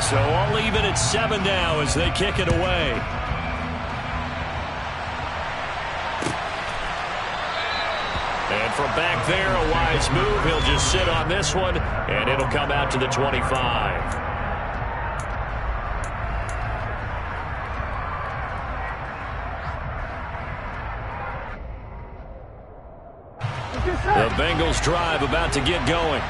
So all even at 7 now as they kick it away. And from back there, a wise move. He'll just sit on this one, and it'll come out to the 25. The Bengals drive about to get going.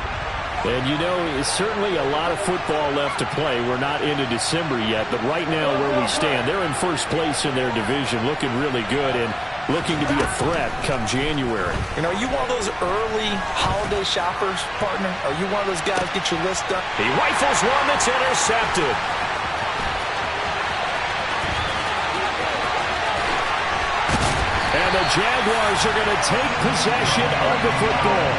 And, you know, it's certainly a lot of football left to play. We're not into December yet, but right now where we stand, they're in first place in their division, looking really good and looking to be a threat come January. You know, are you one of those early holiday shoppers, partner? Are you one of those guys get your list done? He rifles one that's intercepted. And the Jaguars are going to take possession of the football.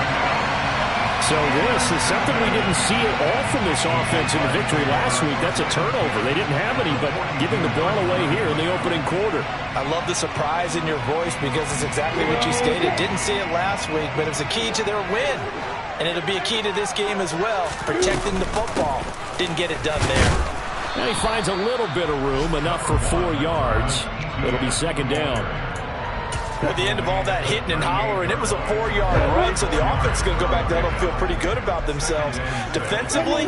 So this is something we didn't see at all from this offense in the victory last week. That's a turnover. They didn't have any, but giving the ball away here in the opening quarter. I love the surprise in your voice because it's exactly what you stated. Didn't see it last week, but it's a key to their win. And it'll be a key to this game as well, protecting the football. Didn't get it done there. And he finds a little bit of room, enough for 4 yards. It'll be second down. At the end of all that hitting and hollering, it was a 4-yard run, so the offense is going to go back there and feel pretty good about themselves. Defensively,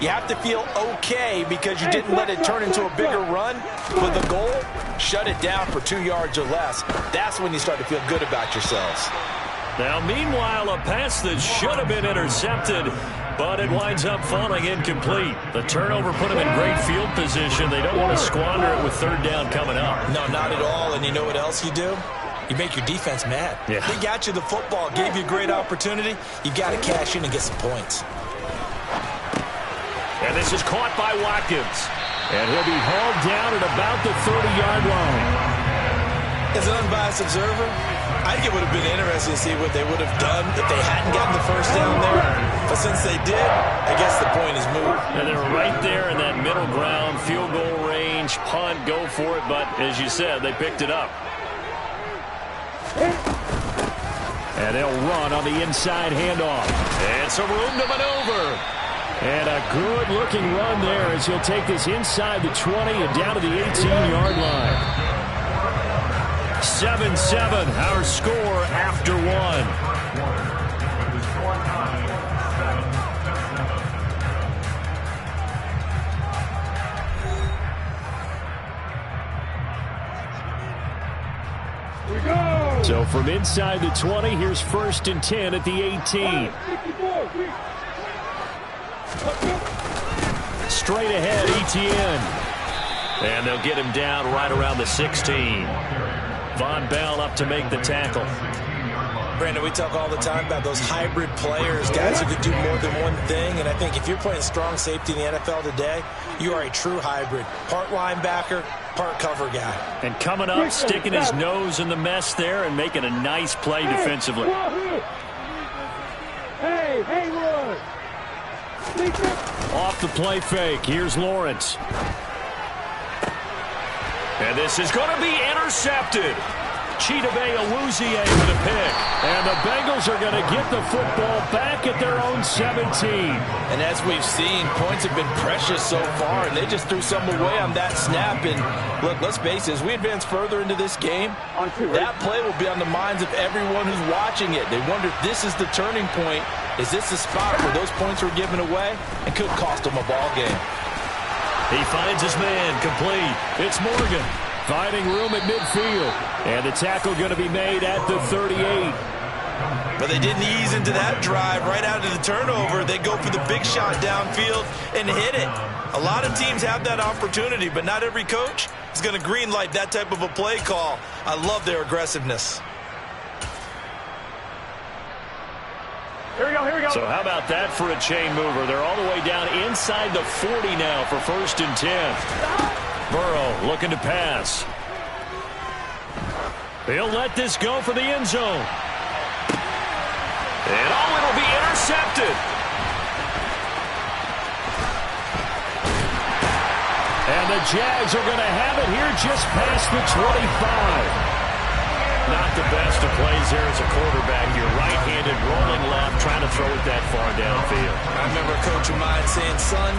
you have to feel okay because you didn't let it turn into a bigger run. With the goal, shut it down for 2 yards or less. That's when you start to feel good about yourselves. Now, meanwhile, a pass that should have been intercepted, but it winds up falling incomplete. The turnover put them in great field position. They don't want to squander it with third down coming up. No, not at all. And you know what else you do? You make your defense mad. Yeah. They got you the football, gave you a great opportunity. You got to cash in and get some points. And this is caught by Watkins. And he'll be hauled down at about the 30-yard line. As an unbiased observer, I think it would have been interesting to see what they would have done if they hadn't gotten the first down there. But since they did, I guess the point is moot. And they're right there in that middle ground, field goal range, punt, go for it. But as you said, they picked it up. And they'll run on the inside handoff. And some room to maneuver. And a good-looking run there as he'll take this inside the 20 and down to the 18-yard line. 7-7, our score after one. So from inside the 20, here's 1st and 10 at the 18. Straight ahead, ETN. And they'll get him down right around the 16. Von Bell up to make the tackle. Brandon, we talk all the time about those hybrid players, guys who could do more than one thing. And I think if you're playing strong safety in the NFL today, you are a true hybrid. Part linebacker, part cover guy. And coming up, sticking his nose in the mess there and making a nice play defensively. Off the play fake. Here's Lawrence. And this is going to be intercepted. Chidobe Awuzie with a pick. And the Bengals are going to get the football back at their own 17. And as we've seen, points have been precious so far, and they just threw some away on that snap. And look, let's face it, as we advance further into this game, that play will be on the minds of everyone who's watching it. They wonder if this is the turning point. Is this the spot where those points were given away and could cost them a ball game? He finds his man complete. It's Morgan. Finding room at midfield. And the tackle going to be made at the 38. But they didn't ease into that drive right out of the turnover. They go for the big shot downfield and hit it. A lot of teams have that opportunity, but not every coach is going to green light that type of a play call. I love their aggressiveness. Here we go. So how about that for a chain mover? They're all the way down inside the 40 now for 1st and 10. Burrow looking to pass. He'll let this go for the end zone. And it'll be intercepted. And the Jags are going to have it here just past the 25. Not the best of plays there as a quarterback. You're right-handed, rolling left, trying to throw it that far downfield. I remember a coach of mine saying, son,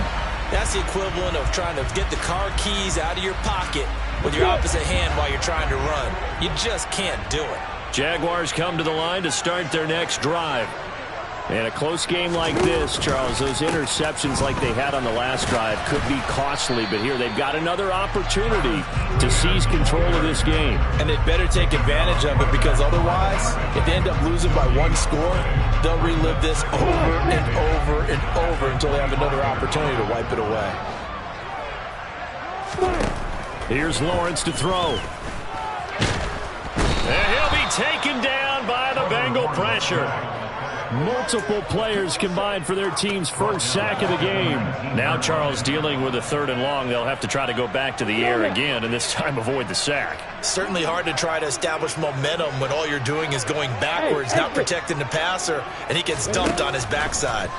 That's the equivalent of trying to get the car keys out of your pocket with your opposite hand while you're trying to run. You just can't do it. Jaguars come to the line to start their next drive. And a close game like this, Charles, those interceptions like they had on the last drive could be costly. But here they've got another opportunity to seize control of this game. And they'd better take advantage of it, because otherwise, if they end up losing by one score, they'll relive this over and over and over until they have another opportunity to wipe it away. Here's Lawrence to throw. And he'll be taken down by the Bengal pressure. Multiple players combined for their team's first sack of the game. Now Charles dealing with a 3rd and long. They'll have to try to go back to the air again, and this time avoid the sack. Certainly hard to try to establish momentum when all you're doing is going backwards, not protecting the passer, and he gets dumped on his backside.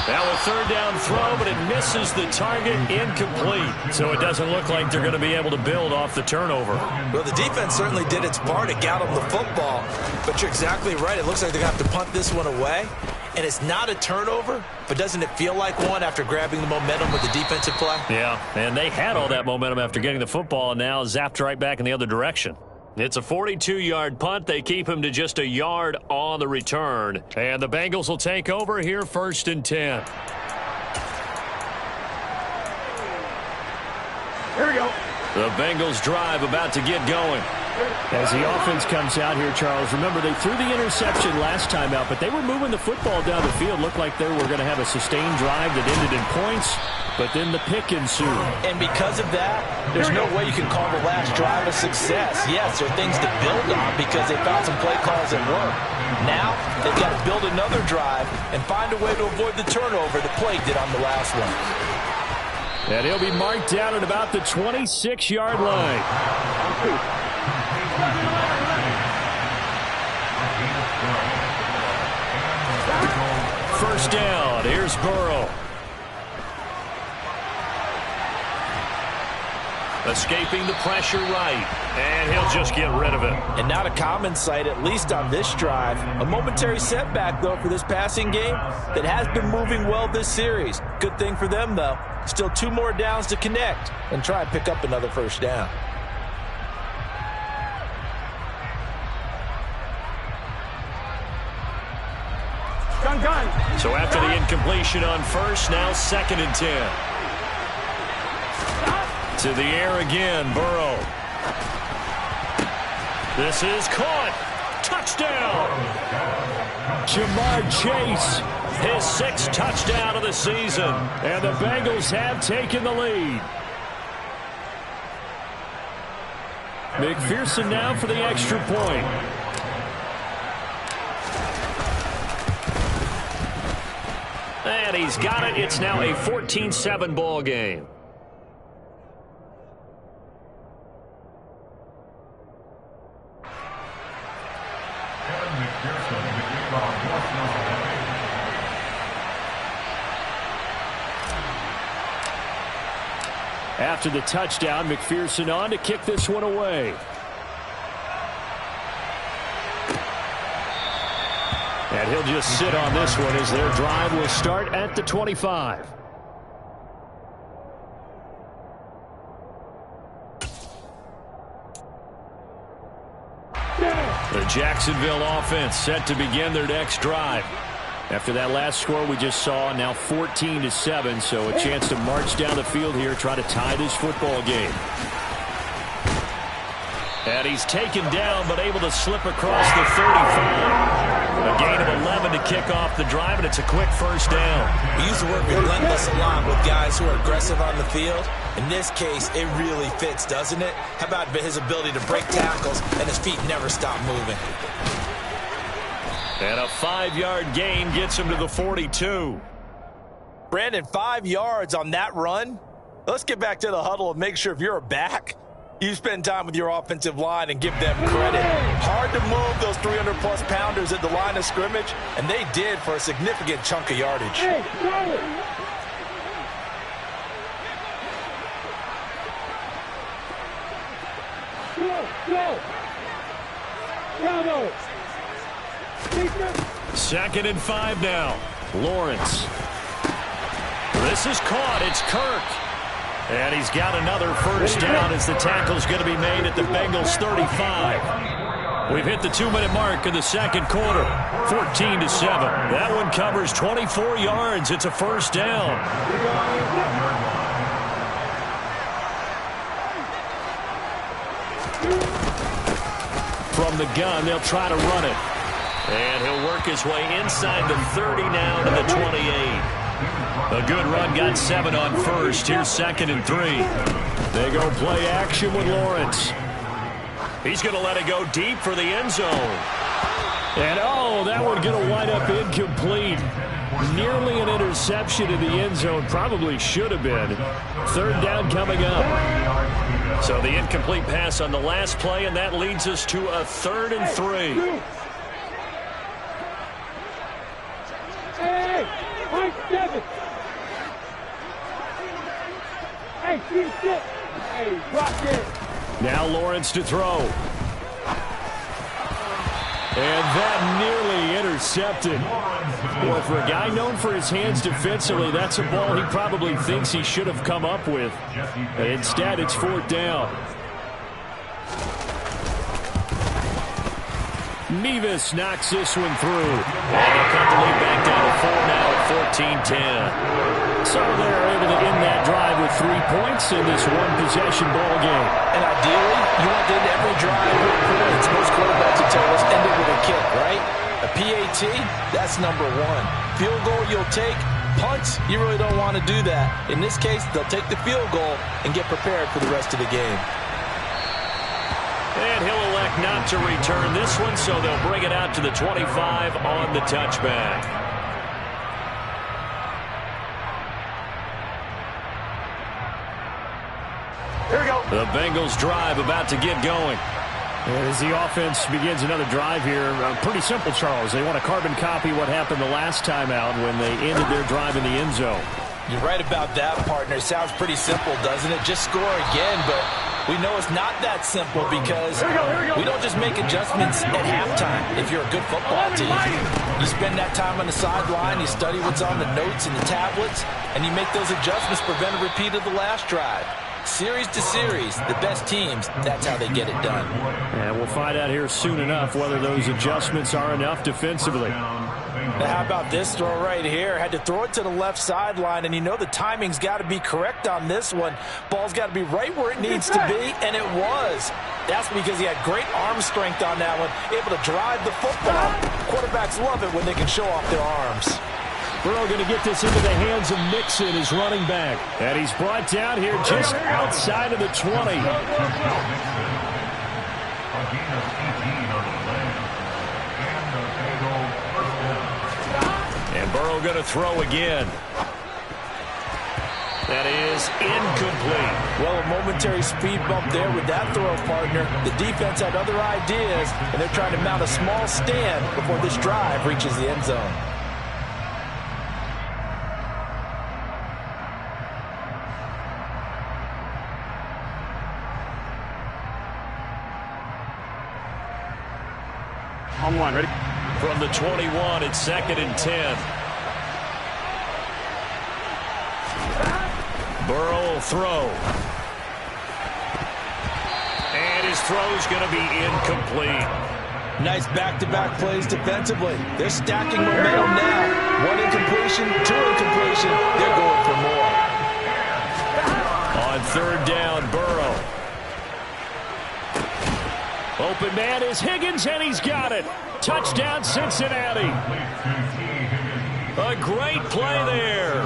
Now a 3rd down throw, but it misses the target, incomplete. So it doesn't look like they're going to be able to build off the turnover. Well, the defense certainly did its part to get them the football, but you're exactly right. It looks like they're going to have to punt this one away, and it's not a turnover, but doesn't it feel like one after grabbing the momentum with the defensive play? Yeah, and they had all that momentum after getting the football, and now zapped right back in the other direction. It's a 42-yard punt. They keep him to just a yard on the return. And the Bengals will take over here, 1st and 10. Here we go. The Bengals drive about to get going. As the offense comes out here, Charles, remember they threw the interception last time out, but they were moving the football down the field. Looked like they were going to have a sustained drive that ended in points, but then the pick ensued. And because of that, there's no way you can call the last drive a success. Yes, there are things to build on because they found some play calls that work. Now, they've got to build another drive and find a way to avoid the turnover the play did on the last one. And he'll be marked down at about the 26-yard line. First down. Here's Burrow. Escaping the pressure right. And he'll just get rid of it. And not a common sight, at least on this drive. A momentary setback, though, for this passing game that has been moving well this series. Good thing for them, though. Still 2 more downs to connect and try and pick up another first down. So after the incompletion on first, now 2nd and 10. To the air again, Burrow. This is caught. Touchdown. Jamar Chase, his 6th touchdown of the season. And the Bengals have taken the lead. McPherson now for the extra point. And he's got it. It's now a 14-7 ball game. After the touchdown, McPherson on to kick this one away. And he'll just sit on this one as their drive will start at the 25. The Jacksonville offense set to begin their next drive. After that last score we just saw, now 14-7, so a chance to march down the field here, try to tie this football game. And he's taken down, but able to slip across the 35. A gain of 11 to kick off the drive, and it's a quick first down. We use the word relentless a lot with guys who are aggressive on the field. In this case, it really fits, doesn't it? How about his ability to break tackles and his feet never stop moving? And a 5-yard gain gets him to the 42. Brandon, 5 yards on that run? Let's get back to the huddle and make sure if you're a back, you spend time with your offensive line and give them credit. Hard to move those 300-plus pounders at the line of scrimmage, and they did for a significant chunk of yardage. Second and 5 now. Lawrence. This is caught. It's Kirk. And he's got another first down as the tackle's going to be made at the Bengals 35. We've hit the 2-minute mark in the second quarter. 14-7. That one covers 24 yards. It's a first down. From the gun, they'll try to run it. And he'll work his way inside the 30 now to the 28. A good run, got 7 on first. Here's 2nd and 3. They go play action with Lawrence. He's going to let it go deep for the end zone. And, oh, that one going to wind up incomplete. Nearly an interception in the end zone. Probably should have been. 3rd down coming up. So the incomplete pass on the last play, and that leads us to a 3rd and 3. Hey, Mike 7. Hey, keep it. Hey, drop it. Now Lawrence to throw. And that nearly intercepted. Well, for a guy known for his hands defensively, that's a ball he probably thinks he should have come up with. But instead, it's 4th down. Nevis knocks this one through. And they'll cut the lead back down to 4 now at 14-10. So they're able to end that drive with 3 points in this one-possession ball game. And ideally, you want to end every drive with points. Most quarterbacks will tell us end it with a kick, right? A PAT, that's number 1. Field goal you'll take. Punts, you really don't want to do that. In this case, they'll take the field goal and get prepared for the rest of the game. And he'll elect not to return this one, so they'll bring it out to the 25 on the touchback. Here we go. The Bengals drive about to get going. And as the offense begins another drive here, pretty simple, Charles. They want to carbon copy what happened the last time out when they ended their drive in the end zone. You're right about that, partner. Sounds pretty simple, doesn't it? Just score again, but we know it's not that simple because we don't just make adjustments at halftime if you're a good football team. You spend that time on the sideline, you study what's on the notes and the tablets, and you make those adjustments to prevent a repeat of the last drive. Series to series, the best teams, that's how they get it done. And we'll find out here soon enough whether those adjustments are enough defensively. Now, how about this throw right here? Had to throw it to the left sideline, and you know the timing's got to be correct on this one. Ball's got to be right where it needs to be, and it was. That's because he had great arm strength on that one, able to drive the football. Quarterbacks love it when they can show off their arms. Burrow going to get this into the hands of Mixon, his running back. And he's brought down here just outside of the 20. And Burrow going to throw again. That is incomplete. Well, a momentary speed bump there with that throw, partner. The defense had other ideas, and they're trying to mount a small stand before this drive reaches the end zone. On 1, ready? From the 21, it's 2nd and 10. Burrow will throw. And his throw's going to be incomplete. Nice back-to-back plays defensively. They're stacking momentum now. 1 incompletion, 2 incompletion. They're going for more. On 3rd down, Burrow. Open man is Higgins, and he's got it. Touchdown, Cincinnati. A great play there.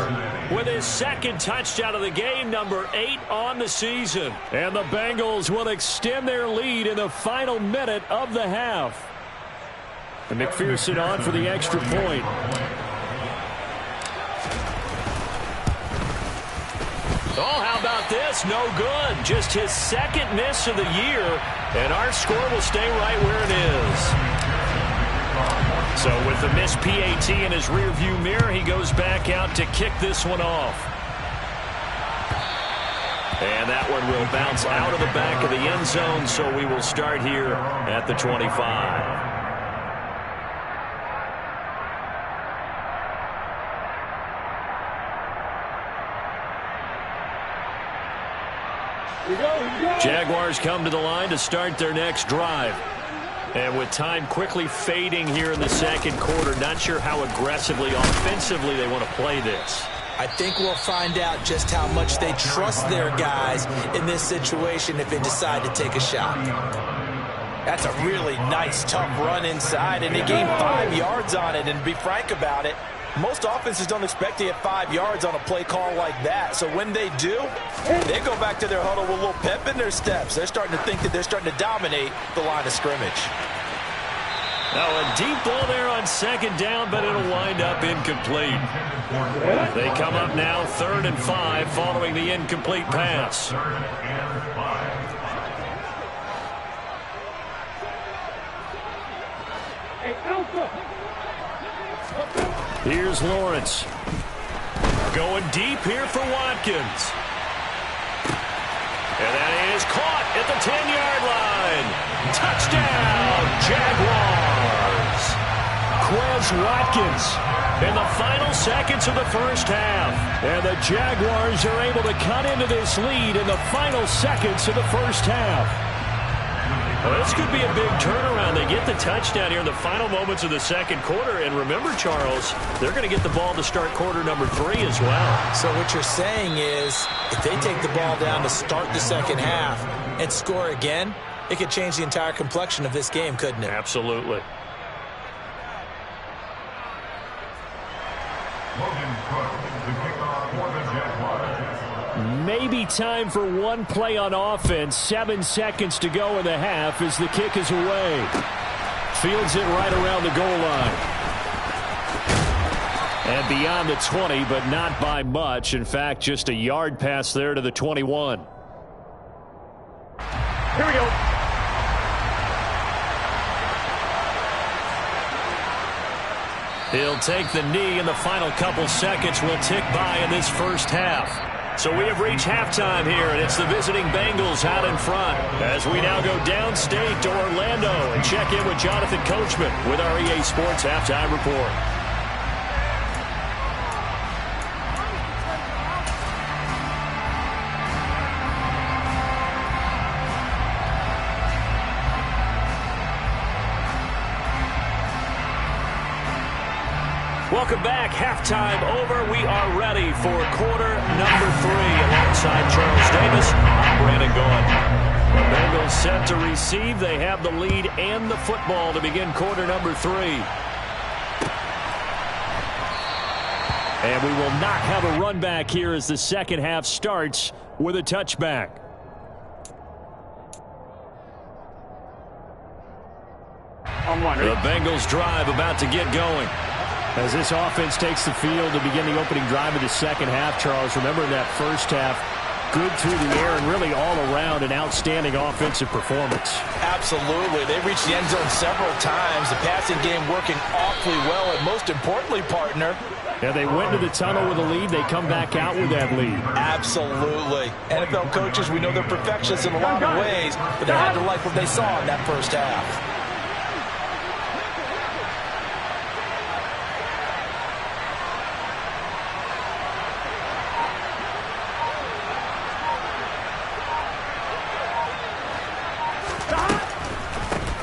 With his 2nd touchdown of the game, number 8 on the season. And the Bengals will extend their lead in the final minute of the half. And McPherson on for the extra point. Oh, how about this? No good. Just his 2nd miss of the year. And our score will stay right where it is. So with the missed PAT in his rearview mirror, he goes back out to kick this one off. And that one will bounce out of the back of the end zone, so we will start here at the 25. Jaguars come to the line to start their next drive. And with time quickly fading here in the second quarter, not sure how aggressively, offensively they want to play this. I think we'll find out just how much they trust their guys in this situation if they decide to take a shot. That's a really nice, tough run inside, and they gained 5 yards on it. And to be frank about it, most offenses don't expect to get 5 yards on a play call like that. So when they do, they go back to their huddle with a little pep in their steps. They're starting to think that they're starting to dominate the line of scrimmage. Now a deep ball there on second down, but it'll wind up incomplete. They come up now 3rd and 5 following the incomplete pass. Here's Lawrence. Going deep here for Watkins. And that is caught at the 10-yard line. Touchdown, Jaguars. Quez Watkins in the final seconds of the first half. And the Jaguars are able to cut into this lead in the final seconds of the first half. Well, this could be a big turnaround. They get the touchdown here in the final moments of the second quarter. And remember, Charles, they're going to get the ball to start quarter number 3 as well. So what you're saying is if they take the ball down to start the second half and score again, it could change the entire complexion of this game, couldn't it? Absolutely. Maybe time for one play on offense. 7 seconds to go in the half as the kick is away. Fields it right around the goal line. And beyond the 20, but not by much. In fact, just a yard pass there to the 21. Here we go. He'll take the knee, and the final couple seconds will tick by in this first half. So we have reached halftime here, and it's the visiting Bengals out in front as we now go downstate to Orlando and check in with Jonathan Coachman with our EA Sports Halftime Report. Welcome back. Halftime over. We are ready for quarter number 3. Alongside Charles Davis, I'm Brandon Gaughan. The Bengals set to receive. They have the lead and the football to begin quarter number 3. And we will not have a run back here as the second half starts with a touchback. The Bengals drive about to get going. As this offense takes the field to begin the opening drive of the second half, Charles, remember in that first half, good through the air and really all around an outstanding offensive performance. Absolutely. They reached the end zone several times. The passing game working awfully well, and most importantly, partner, yeah, they went to the tunnel with a lead. They come back out with that lead. Absolutely. NFL coaches, we know they're perfectionists in a lot of ways, but they had to like what they saw in that first half.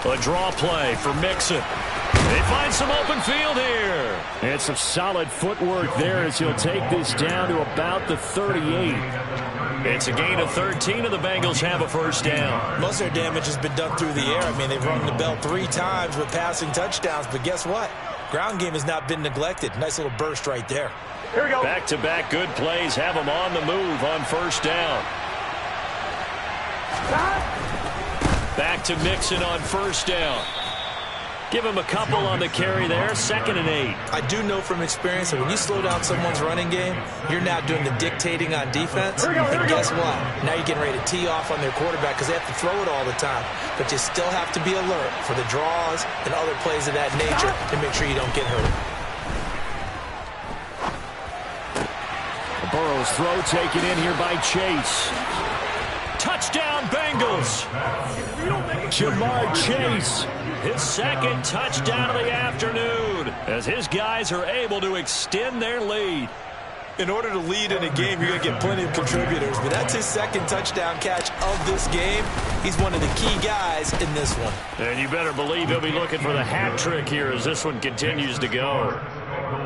A draw play for Mixon. They find some open field here. And some solid footwork there as he'll take this down to about the 38. It's a gain of 13, and the Bengals have a first down. Most of their damage has been done through the air. I mean, they've rung the bell 3 times with passing touchdowns, but guess what? Ground game has not been neglected. Nice little burst right there. Here we go. Back-to-back good plays have them on the move on first down. Back to Mixon on first down. Give him a couple on the carry there. 2nd and 8. I do know from experience that when you slow down someone's running game, you're now doing the dictating on defense. And guess what? Now you're getting ready to tee off on their quarterback because they have to throw it all the time. But you still have to be alert for the draws and other plays of that nature to make sure you don't get hurt. Burrow's throw taken in here by Chase. Touchdown, Bengals. Jamar Chase, his 2nd touchdown of the afternoon, as his guys are able to extend their lead. in order to lead in a game, you're going to get plenty of contributors. But that's his second touchdown catch of this game. He's one of the key guys in this one. And you better believe he'll be looking for the hat trick here as this one continues to go.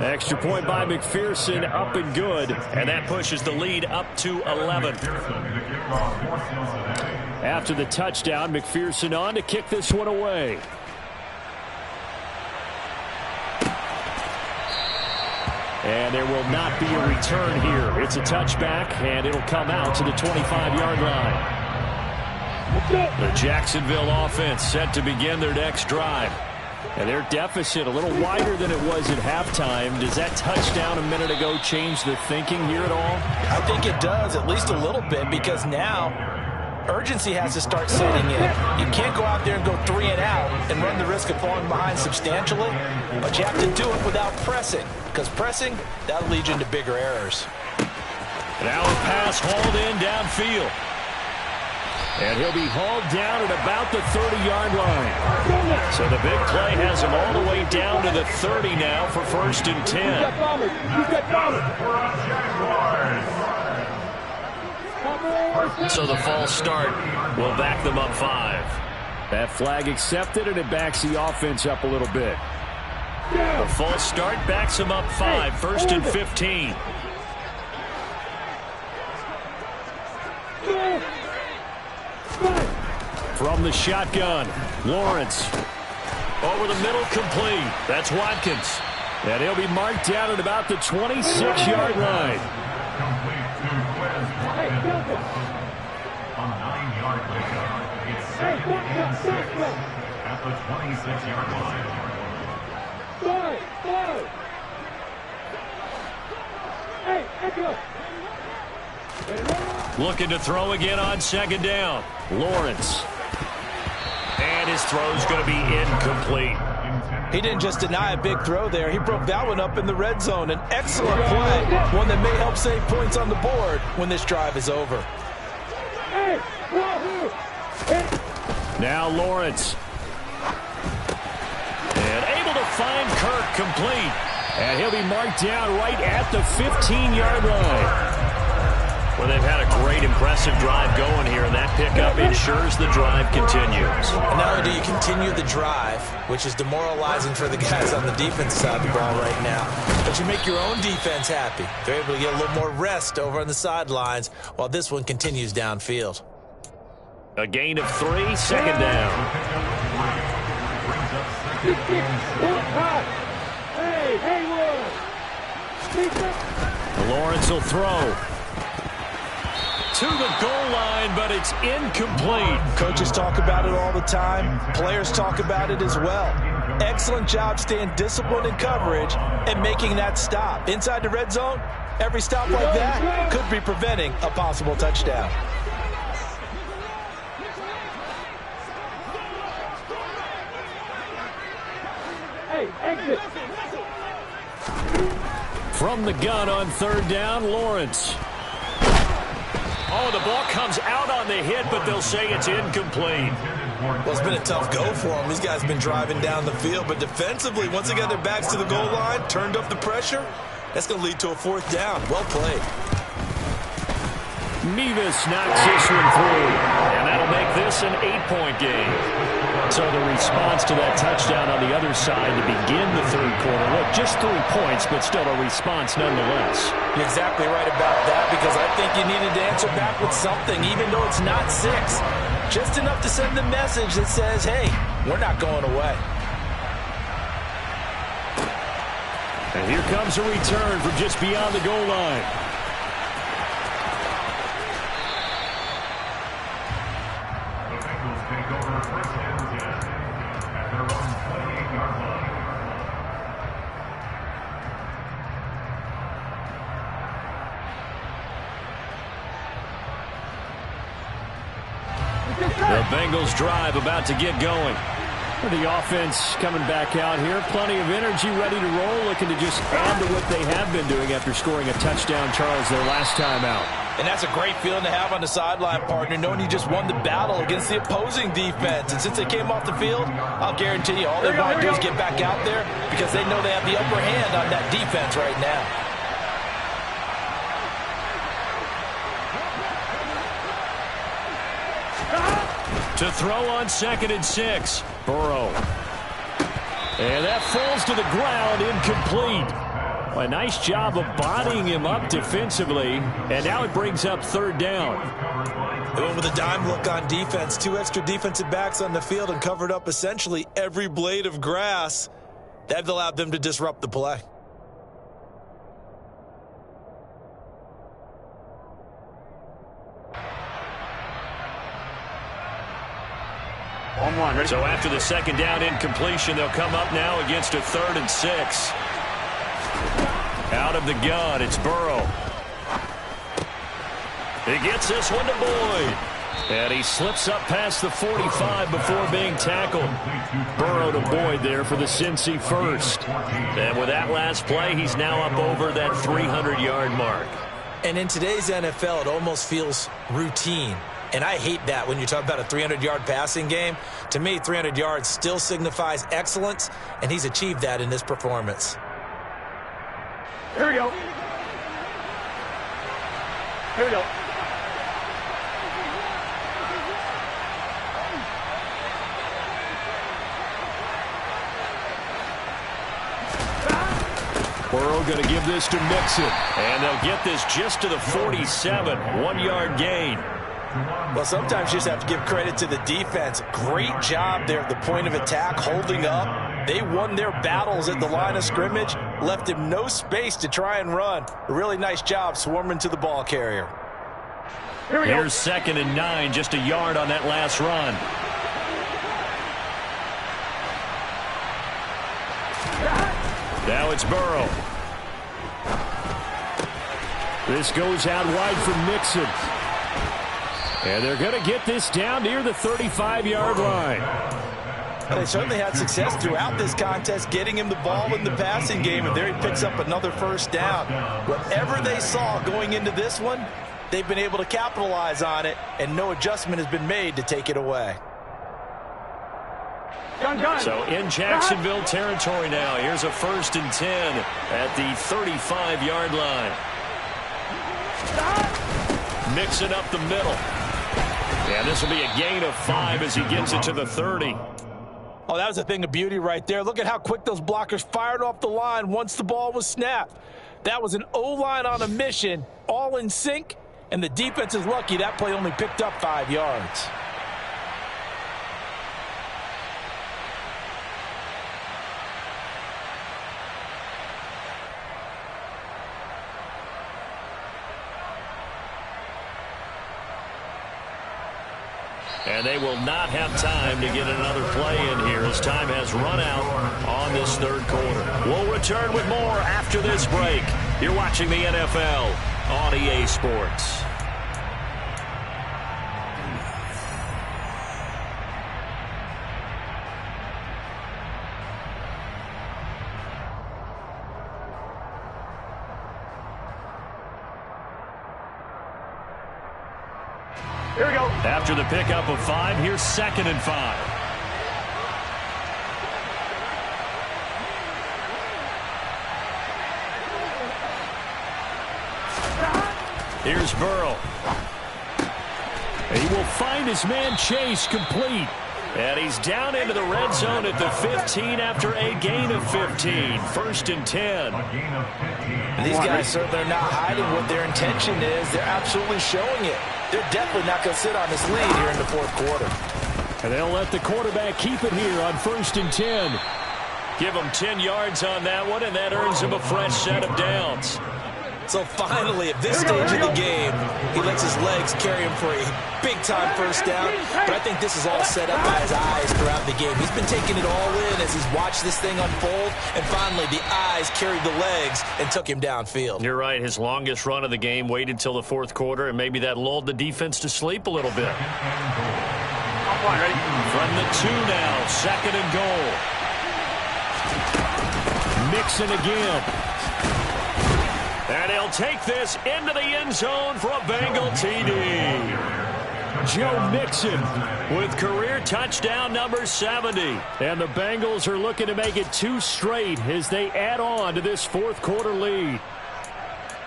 Extra point by McPherson, up and good. And that pushes the lead up to 11. After the touchdown, McPherson on to kick this one away. And there will not be a return here. It's a touchback, and it'll come out to the 25-yard line. The Jacksonville offense set to begin their next drive. And their deficit a little wider than it was at halftime. Does that touchdown a minute ago change the thinking here at all? I think it does, at least a little bit, because now urgency has to start setting in. You can't go out there and go 3 and out and run the risk of falling behind substantially, but you have to do it without pressing, because pressing, that'll lead you into bigger errors. Now a pass hauled in downfield. And he'll be hauled down at about the 30-yard line. So the big play has him all the way down to the 30 now for 1st and 10. So the false start will back them up 5. That flag accepted, and it backs the offense up a little bit. The false start backs them up 5, 1st and 15. From the shotgun, Lawrence. Over the middle, complete. That's Watkins. And he'll be marked down at about the 26-yard line. On 9-yard line. It's 2nd and 6 at the 26-yard line. Looking to throw again on 2nd down. Lawrence. And his throw's going to be incomplete. He didn't just deny a big throw there. He broke that one up in the red zone. An excellent play, one that may help save points on the board when this drive is over. Now Lawrence. And able to find Kirk, complete. And he'll be marked down right at the 15-yard line. Well, they've had a great, impressive drive going here, and that pickup ensures the drive continues. And not only do you continue the drive, which is demoralizing for the guys on the defense side of the ball right now, but you make your own defense happy. They're able to get a little more rest over on the sidelines while this one continues downfield. A gain of 3, 2nd down. Lawrence will throw to the goal line, but it's incomplete. Coaches talk about it all the time. Players talk about it as well. Excellent job staying disciplined in coverage and making that stop. Inside the red zone, every stop like that could be preventing a possible touchdown. From the gun on 3rd down, Lawrence. Oh, the ball comes out on the hit, but they'll say it's incomplete. Well, it's been a tough go for them. These guys have been driving down the field, but defensively, once they got their backs to the goal line, turned up the pressure, that's going to lead to a 4th down. Well played. Nevis knocks this one through, and that'll make this an 8-point game. So the response to that touchdown on the other side to begin the 3rd quarter. Look, just 3 points, but still a response nonetheless. You're exactly right about that, because I think you needed to answer back with something, even though it's not 6. Just enough to send the message that says, hey, we're not going away. And here comes a return from just beyond the goal line. The Bengals drive about to get going. The offense coming back out here. Plenty of energy, ready to roll, looking to just add to what they have been doing after scoring a touchdown, Charles, their last time out. And that's a great feeling to have on the sideline, partner, knowing you just won the battle against the opposing defense. And since they came off the field, I'll guarantee you all they want to do is get back out there because they know they have the upper hand on that defense right now. To throw on 2nd and 6. Burrow. And that falls to the ground, incomplete. A nice job of bodying him up defensively. And now it brings up 3rd down. They went with a dime look on defense. 2 extra defensive backs on the field and covered up essentially every blade of grass. That allowed them to disrupt the play. On one, ready? So after the 2nd down incompletion, they'll come up now against a 3rd and 6. Out of the gun, it's Burrow. He gets this one to Boyd. And he slips up past the 45 before being tackled. Burrow to Boyd there for the Cincy first. And with that last play, he's now up over that 300-yard mark. And in today's NFL, it almost feels routine. And I hate that when you talk about a 300-yard passing game. To me, 300 yards still signifies excellence, and he's achieved that in this performance. Here we go. Here we go. Burrow going to give this to Mixon. And they'll get this just to the 47. 1-yard gain. Well, sometimes you just have to give credit to the defense. Great job there at the point of attack, holding up. They won their battles at the line of scrimmage, left him no space to try and run. A really nice job swarming to the ball carrier. Here we go. Here's 2nd and 9, just a yard on that last run. Now it's Burrow. This goes out wide for Mixon. And they're going to get this down near the 35-yard line. They certainly had success throughout this contest, getting him the ball in the passing game, and there he picks up another 1st down. Whatever they saw going into this one, they've been able to capitalize on it, and no adjustment has been made to take it away. So in Jacksonville territory now, here's a 1st and 10 at the 35-yard line. Mixing up the middle. And this will be a gain of 5 as he gets it to the 30. Oh, that was a thing of beauty right there. Look at how quick those blockers fired off the line once the ball was snapped. That was an O-line on a mission, all in sync, and the defense is lucky that play only picked up 5 yards. And they will not have time to get another play in here as time has run out on this 3rd quarter. We'll return with more after this break. You're watching the NFL on EA Sports. Here we go. After the pickup of 5, here's 2nd and 5. Here's Burrow. He will find his man Chase complete. And he's down into the red zone at the 15 after a gain of 15. 1st and 10. These guys certainly are not hiding what their intention is. They're absolutely showing it. They're definitely not going to sit on this lead here in the 4th quarter. And they'll let the quarterback keep it here on 1st and 10. Give him 10 yards on that one, and that earns him a fresh set of downs. So finally, at this stage of the game, he lets his legs carry him for a big-time 1st down. But I think this is all set up by his eyes throughout the game. He's been taking it all in as he's watched this thing unfold. And finally, the eyes carried the legs and took him downfield. You're right. His longest run of the game waited till the 4th quarter, and maybe that lulled the defense to sleep a little bit. From the 2 now, 2nd and goal. Mixon again. And he'll take this into the end zone for a Bengal TD. Joe Mixon with career touchdown number 70. And the Bengals are looking to make it 2 straight as they add on to this 4th quarter lead.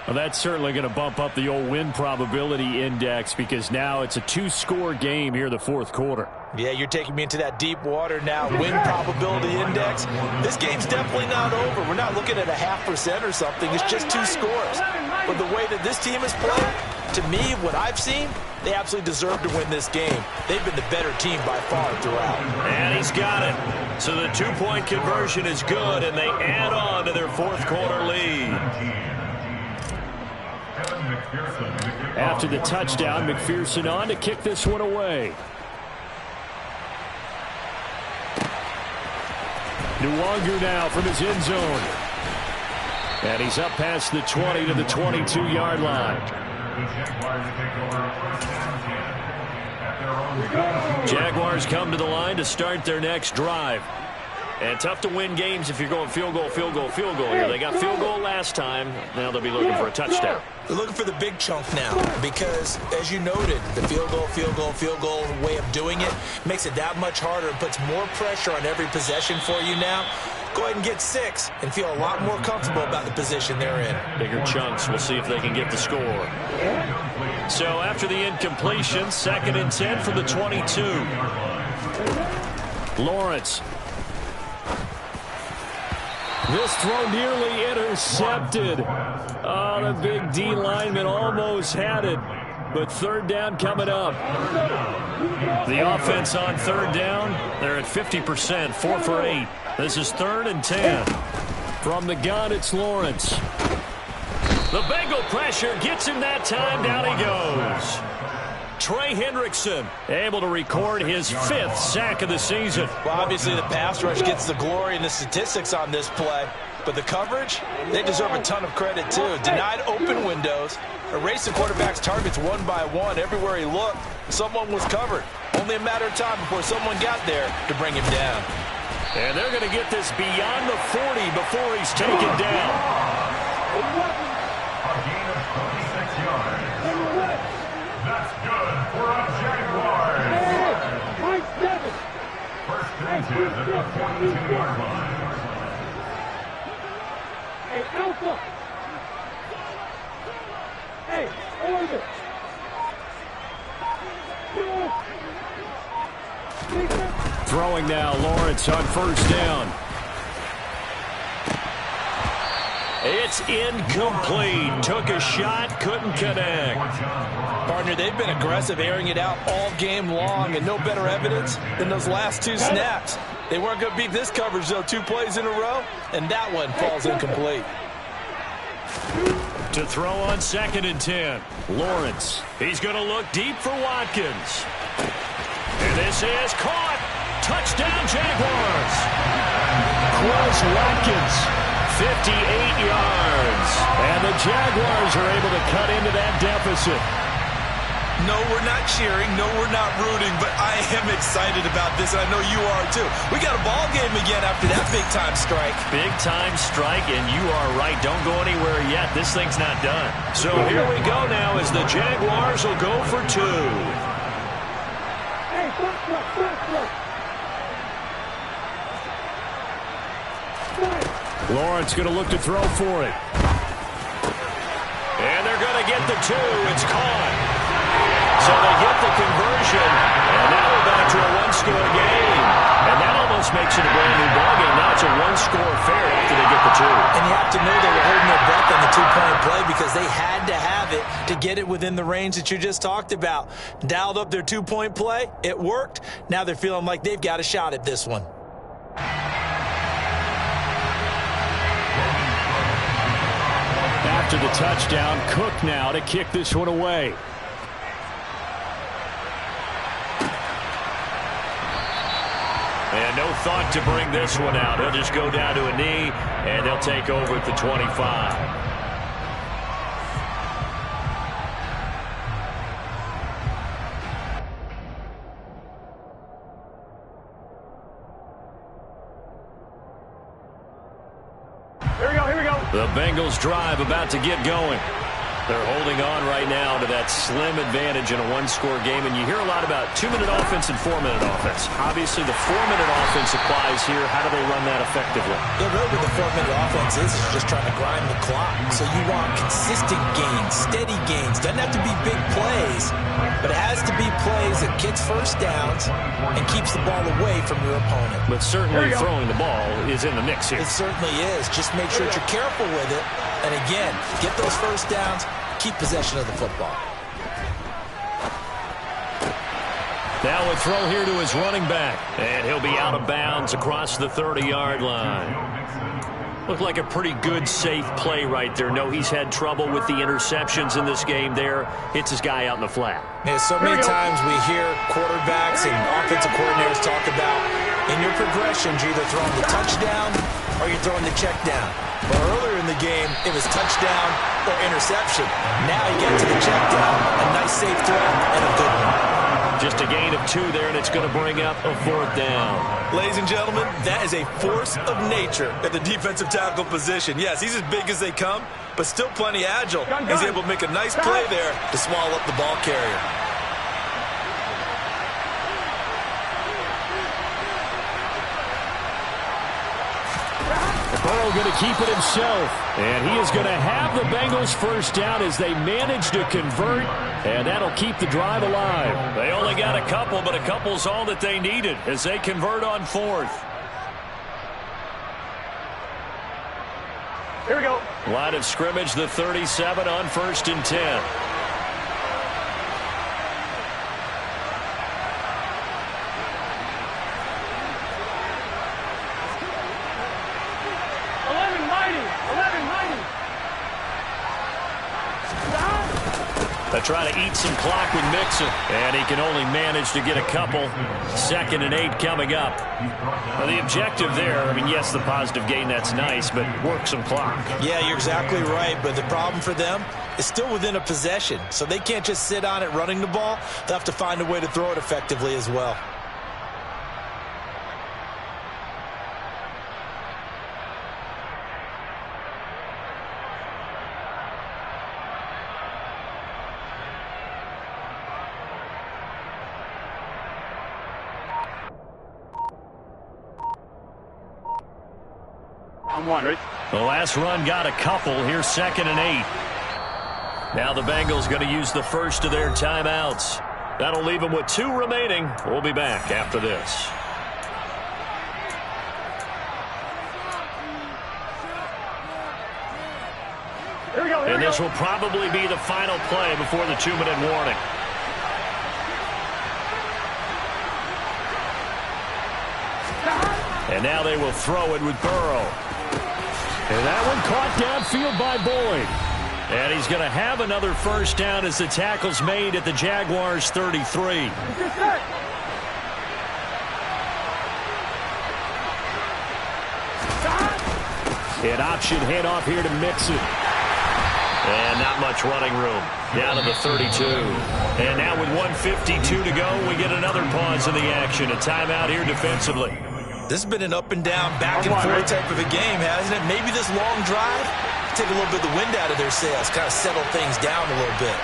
Well, that's certainly going to bump up the old win probability index because now it's a 2-score game here in the fourth quarter. Yeah, you're taking me into that deep water now. Win probability index. This game's definitely not over. We're not looking at a 0.5% or something. It's just 2 scores. But the way that this team has played, to me, what I've seen, they absolutely deserve to win this game. They've been the better team by far throughout. And he's got it. So the 2-point conversion is good, and they add on to their fourth quarter lead. After the touchdown, McPherson on to kick this one away. Nwangu now from his end zone. And he's up past the 20 to the 22-yard line. Jaguars come to the line to start their next drive. And tough to win games if you're going field goal, field goal, field goal here. They got field goal last time. Now they'll be looking for a touchdown. They're looking for the big chunk now because, as you noted, the field goal way of doing it makes it that much harder and puts more pressure on every possession for you now. Go ahead and get 6 and feel a lot more comfortable about the position they're in. Bigger chunks. We'll see if they can get the score. So after the incompletion, 2nd and 10 from the 22. Lawrence. This throw nearly intercepted. Oh, the big D lineman almost had it. But 3rd down coming up. The offense on 3rd down, they're at 50%, 4 for 8. This is 3rd and 10. From the gun, it's Lawrence. The Bengal pressure gets him that time. Down he goes. Trey Hendrickson able to record his 5th sack of the season. Well, obviously the pass rush gets the glory and the statistics on this play. But the coverage, they deserve a ton of credit too. Denied open windows, erased the quarterback's targets one by one. Everywhere he looked, someone was covered. Only a matter of time before someone got there to bring him down. And they're going to get this beyond the 40 before he's taken down. A gain of 26 yards. That's good for a Jaguars. First and 10 at the 42-yard line. Hey, Alpha! Hey, order! Throwing now, Lawrence on 1st down. It's incomplete. Took a shot, couldn't connect. Partner, they've been aggressive, airing it out all game long, and no better evidence than those last 2 snaps. They weren't going to beat this coverage, though, 2 plays in a row, and that one falls incomplete. To throw on 2nd and 10. Lawrence. He's going to look deep for Watkins. And this is caught. Touchdown, Jaguars. Quez Watkins, 58 yards. And the Jaguars are able to cut into that deficit. No, we're not cheering. No, we're not rooting. But I am excited about this, and I know you are too. We got a ball game again after that big-time strike. Big-time strike, and you are right. Don't go anywhere yet. This thing's not done. So here we go now as the Jaguars will go for 2. Lawrence going to look to throw for it. And they're going to get the 2. It's caught. So they get the conversion, and now we're back to a 1-score game. And that almost makes it a brand-new ballgame. Now it's a 1-score affair after they get the 2. And you have to know they were holding their breath on the 2-point play because they had to have it to get it within the range that you just talked about. Dialed up their 2-point play. It worked. Now they're feeling like they've got a shot at this one. After the touchdown, Cook now to kick this one away. And no thought to bring this one out. He'll just go down to a knee, and they'll take over at the 25. Here we go. The Bengals drive about to get going. They're holding on right now to that slim advantage in a one-score game, and you hear a lot about 2-minute offense and 4-minute offense. Obviously, the 4-minute offense applies here. How do they run that effectively? Yeah, really what the 4-minute offense is just trying to grind the clock. So you want consistent gains, steady gains. Doesn't have to be big plays, but it has to be plays that gets first downs and keeps the ball away from your opponent. But certainly throwing the ball is in the mix here. It certainly is. Just make sure that you're careful with it. And again, get those first downs, keep possession of the football. Now a throw here to his running back. And he'll be out of bounds across the 30-yard line. Looked like a pretty good, safe play right there. No, he's had trouble with the interceptions in this game there. Hits his guy out in the flat. Yeah, so many times we hear quarterbacks and offensive coordinators talk about in your progressions, you're either throwing the touchdown or you're throwing the check down. But earlier in the game, it was touchdown or interception. Now you get to the check down, a nice safe throw, and a good one. Just a gain of 2 there, and it's going to bring up a 4th down. Ladies and gentlemen, that is a force of nature at the defensive tackle position. Yes, he's as big as they come, but still plenty agile. He's able to make a nice play there to swallow up the ball carrier. Burrow going to keep it himself. And he is going to have the Bengals first down as they manage to convert. And that'll keep the drive alive. They only got a couple, but a couple's all that they needed as they convert on 4th. Here we go. Line of scrimmage, the 37 on 1st and 10. They try to eat some clock with Mixon, and he can only manage to get a couple. 2nd and 8 coming up. Now, the objective there, I mean, yes, the positive gain, that's nice, but work some clock. Yeah, you're exactly right, but the problem for them is still within a possession, so they can't just sit on it running the ball. They'll have to find a way to throw it effectively as well. The last run got a couple. Here's 2nd and 8. Now the Bengals going to use the first of their timeouts. That'll leave them with 2 remaining. We'll be back after this. And this will probably be the final play before the 2-minute warning. And now they will throw it with Burrow. And that one caught downfield by Boyd. And he's going to have another first down as the tackle's made at the Jaguars' 33. An option handoff here to Mixon. And not much running room. Down to the 32. And now with 1:52 to go, we get another pause in the action. A timeout here defensively. This has been an up and down, back and forth type of a game, hasn't it? Maybe this long drive, take a little bit of the wind out of their sails, kind of settle things down a little bit.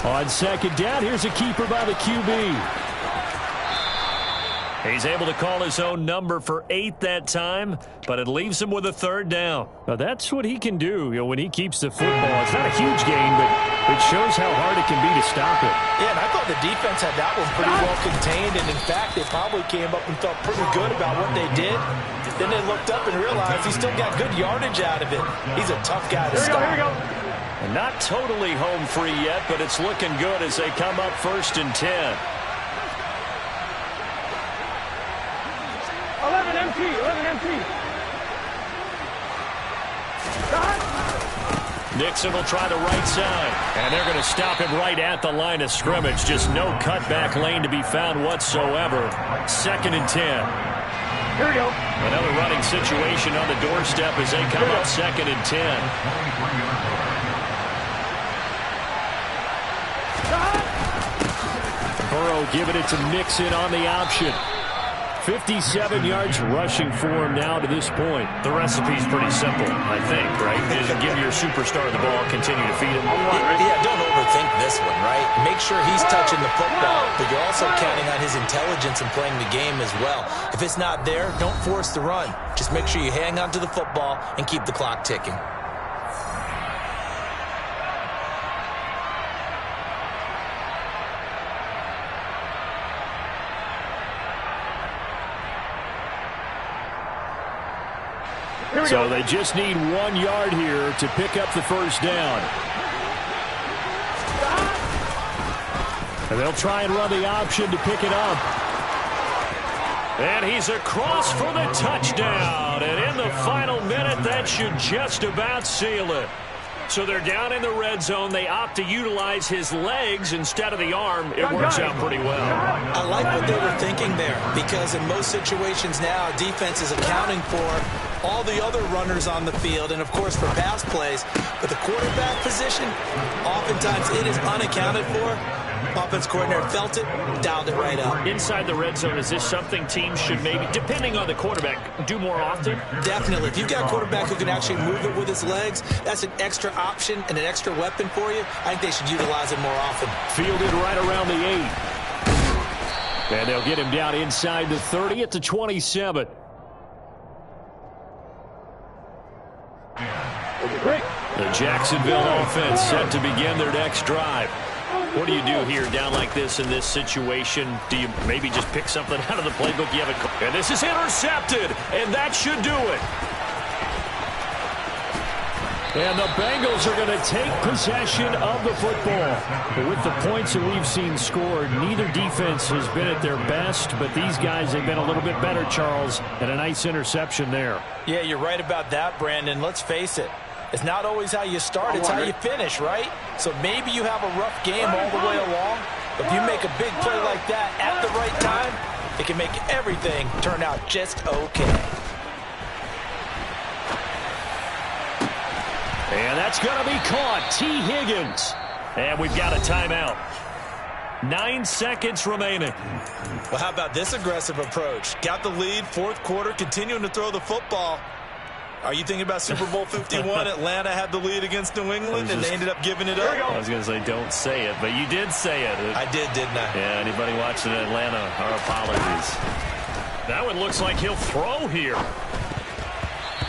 On 2nd down, here's a keeper by the QB. He's able to call his own number for 8 that time, but it leaves him with a 3rd down. Now, that's what he can do, when he keeps the football. It's not a huge gain, but it shows how hard it can be to stop it. Yeah, and I thought the defense had that one pretty well contained, and in fact, they probably came up and felt pretty good about what they did. Then they looked up and realized he still got good yardage out of it. He's a tough guy to stop. Here we go. And not totally home free yet, but it's looking good as they come up 1st and 10. 11 empty. Nixon will try the right side. And they're going to stop him right at the line of scrimmage. Just no cutback lane to be found whatsoever. 2nd and 10. Here we go. Another running situation on the doorstep as they come up 2nd and 10. Burrow giving it to Mixon on the option. 57 yards rushing for him now to this point. The recipe's pretty simple, I think, right? Just give your superstar the ball, continue to feed him. Yeah, don't overthink this one, right? Make sure he's touching the football, but you're also counting on his intelligence and playing the game as well. If it's not there, don't force the run. Just make sure you hang on to the football and keep the clock ticking. So they just need 1 yard here to pick up the first down. And they'll try and run the option to pick it up. And he's across for the touchdown. And in the final minute, that should just about seal it. So they're down in the red zone. They opt to utilize his legs instead of the arm. It works out pretty well. I like what they were thinking there, because in most situations now, defense is accounting for all the other runners on the field and, of course, for pass plays. But the quarterback position, oftentimes it is unaccounted for. Offense coordinator felt it, dialed it right up. Inside the red zone, is this something teams should maybe, depending on the quarterback, do more often? Definitely. If you've got a quarterback who can actually move it with his legs, that's an extra option and an extra weapon for you. I think they should utilize it more often. Fielded right around the 8. And they'll get him down inside the 30 at the 27. The Jacksonville offense set to begin their next drive. What do you do here down like this in this situation? Do you maybe just pick something out of the playbook you haven't? And this is intercepted, and that should do it. And the Bengals are going to take possession of the football. But with the points that we've seen scored, neither defense has been at their best, but these guys have been a little bit better, Charles, and a nice interception there. Yeah, you're right about that, Brandon. Let's face it. It's not always how you start, it's how you finish, right? So maybe you have a rough game all the way along, but if you make a big play like that at the right time, it can make everything turn out just okay. And that's going to be caught. T. Higgins. And we've got a timeout. 9 seconds remaining. Well, how about this aggressive approach? Got the lead, fourth quarter, continuing to throw the football. Are you thinking about Super Bowl 51? Atlanta had the lead against New England, and they ended up giving it up. I was going to say, don't say it, but you did say it. I did, didn't I? Yeah, anybody watching Atlanta, our apologies. That one looks like he'll throw here.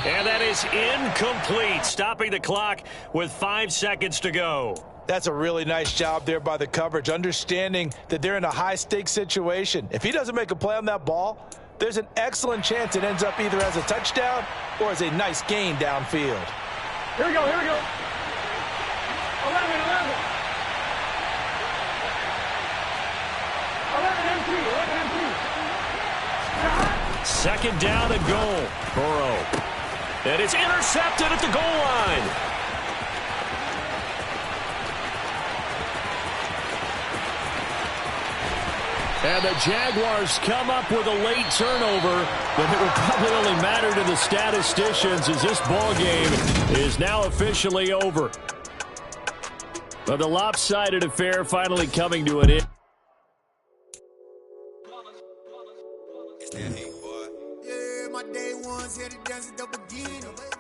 And that is incomplete, stopping the clock with 5 seconds to go. That's a really nice job there by the coverage, understanding that they're in a high-stakes situation. If he doesn't make a play on that ball, there's an excellent chance it ends up either as a touchdown or as a nice gain downfield. Here we go, here we go. 11. 11 empty. Second down and goal. Burrow. And it's intercepted at the goal line. And the Jaguars come up with a late turnover, but it will probably only matter to the statisticians as this ball game is now officially over. But the lopsided affair finally coming to an end. Yeah, my day ones here to dance at the beginning.